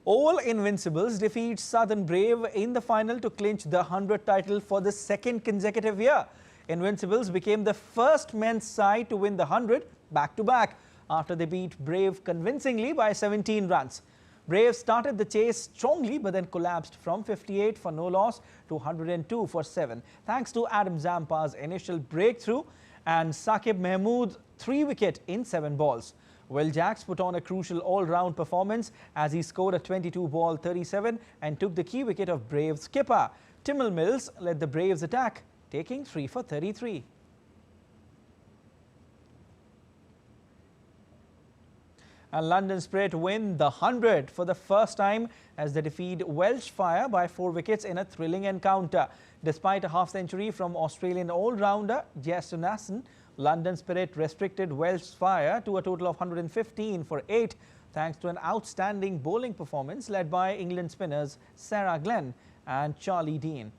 All Invincibles defeat Southern Brave in the final to clinch the 100 title for the second consecutive year. Invincibles became the first men's side to win the 100 back-to-back after they beat Brave convincingly by 17 runs. Brave started the chase strongly but then collapsed from 58 for no loss to 102 for 7 thanks to Adam Zampa's initial breakthrough and Saqib Mahmood's 3-wicket in 7 balls. Will Jacks put on a crucial all-round performance as he scored a 22-ball 37 and took the key wicket of Braves skipper. Timil Mills led the Braves attack, taking 3 for 33. And London Spirit win the 100 for the first time as they defeat Welsh Fire by 4 wickets in a thrilling encounter. Despite a half-century from Australian all-rounder Jason Nasson, London Spirit restricted Welsh Fire to a total of 115 for 8 thanks to an outstanding bowling performance led by England spinners Sarah Glenn and Charlie Dean.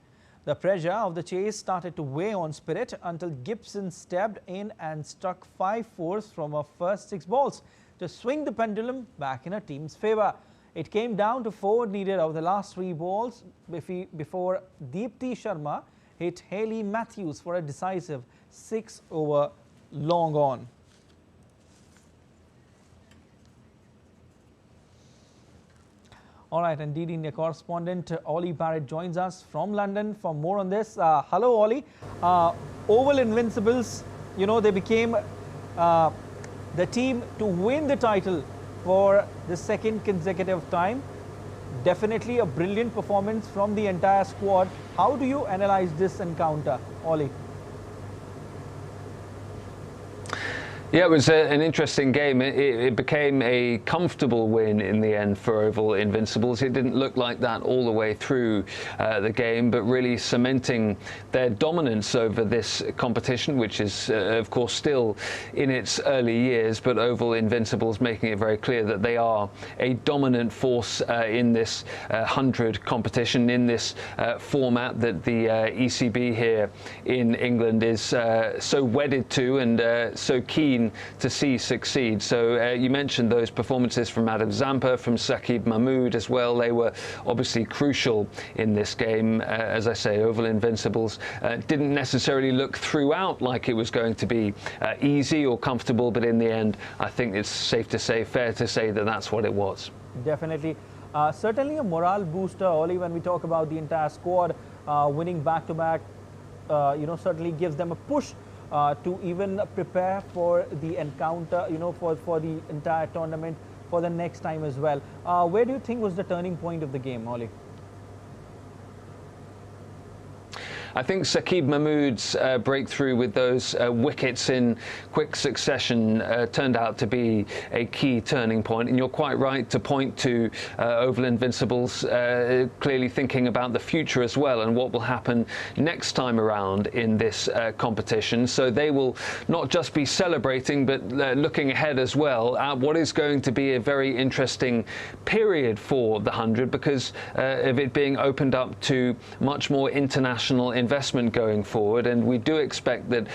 The pressure of the chase started to weigh on Spirit until Gibson stepped in and struck 5 fours from her first 6 balls to swing the pendulum back in her team's favour. It came down to 4 needed of the last 3 balls before Deepti Sharma hit Hayley Matthews for a decisive 6 over long on. All right, and DD India correspondent Ollie Barrett joins us from London for more on this. Hello, Ollie. Oval Invincibles, you know, they became the team to win the title for the second consecutive time. Definitely a brilliant performance from the entire squad. How do you analyze this encounter, Ollie? Yeah, it was an interesting game. It became a comfortable win in the end for Oval Invincibles. It didn't look like that all the way through the game, but really cementing their dominance over this competition, which is, of course, still in its early years, but Oval Invincibles making it very clear that they are a dominant force in this 100 competition, in this format that the ECB here in England is so wedded to and so keen to see succeed. So you mentioned those performances from Adam Zampa, from Saqib Mahmood as well. They were obviously crucial in this game. As I say, Oval Invincibles didn't necessarily look throughout like it was going to be easy or comfortable, but in the end, I think it's safe to say, fair to say that that's what it was. Definitely. Certainly a morale booster, Ollie, when we talk about the entire squad winning back-to-back, you know, certainly gives them a push to even prepare for the encounter, you know, for the entire tournament for the next time as well. Where do you think was the turning point of the game, Ollie? I think Saqib Mahmood's breakthrough with those wickets in quick succession turned out to be a key turning point. And you're quite right to point to Oval Invincibles clearly thinking about the future as well and what will happen next time around in this competition. So they will not just be celebrating, but looking ahead as well at what is going to be a very interesting period for the 100 because of it being opened up to much more international investment going forward, and we do expect that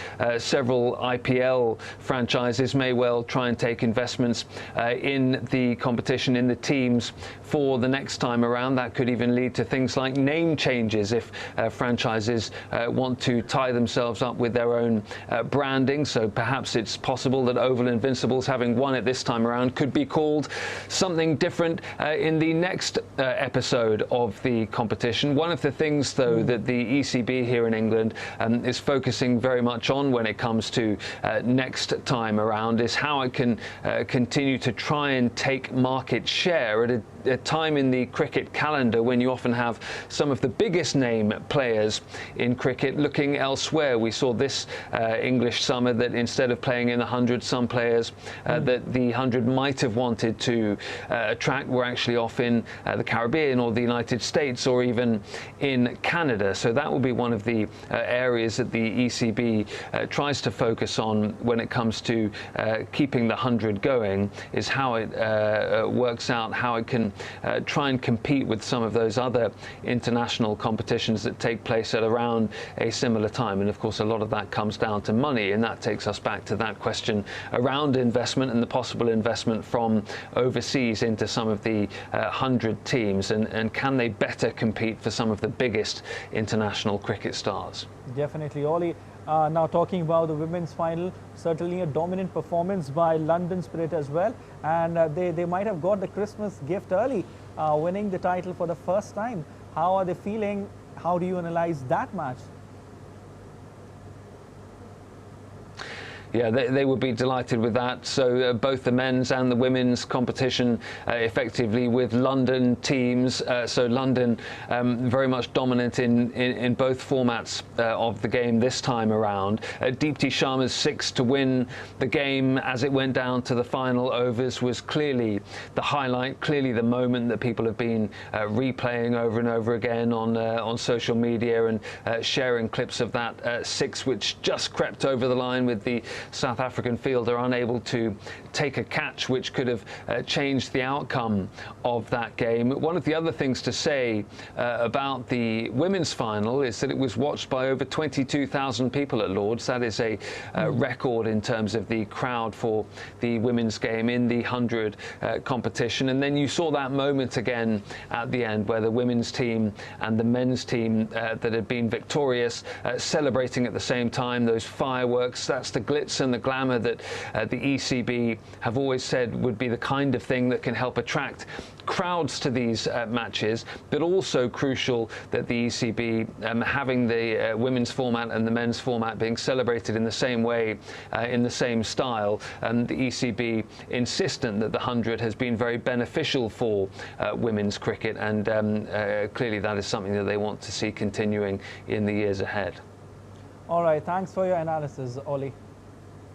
several IPL franchises may well try and take investments in the competition, in the teams for the next time around. That could even lead to things like name changes if franchises want to tie themselves up with their own branding. So perhaps it's possible that Oval Invincibles, having won it this time around, could be called something different in the next episode of the competition. One of the things, though, that the ECB here in England is focusing very much on when it comes to next time around is how it can continue to try and take market share at a time in the cricket calendar when you often have some of the biggest name players in cricket looking elsewhere. We saw this English summer that instead of playing in the 100, some players that the 100 might have wanted to attract were actually off in the Caribbean or the United States or even in Canada. So that will be one one of the areas that the ECB tries to focus on when it comes to keeping the 100 going, is how it works out, how it can try and compete with some of those other international competitions that take place at around a similar time. And of course, a lot of that comes down to money, and that takes us back to that question around investment and the possible investment from overseas into some of the 100 teams, and can they better compete for some of the biggest international cricket stars? Definitely, Ollie. Now talking about the women's final, certainly a dominant performance by London Spirit as well, and they might have got the Christmas gift early, winning the title for the first time. How are they feeling? How do you analyze that match? Yeah, they would be delighted with that. So both the men's and the women's competition effectively with London teams. So London very much dominant in both formats of the game this time around. Deepti Sharma's 6 to win the game as it went down to the final overs was clearly the highlight, clearly the moment that people have been replaying over and over again on social media, and sharing clips of that 6, which just crept over the line with the South African fielder unable to take a catch, which could have changed the outcome of that game. One of the other things to say about the women's final is that it was watched by over 22,000 people at Lord's. That is a record in terms of the crowd for the women's game in the 100 competition. And then you saw that moment again at the end, where the women's team and the men's team that had been victorious celebrating at the same time. Those fireworks, that's the glitz and the glamour that the ECB have always said would be the kind of thing that can help attract crowds to these matches, but also crucial that the ECB having the women's format and the men's format being celebrated in the same way, in the same style, and the ECB insistent that the 100 has been very beneficial for women's cricket, and clearly that is something that they want to see continuing in the years ahead. All right, thanks for your analysis, Ollie.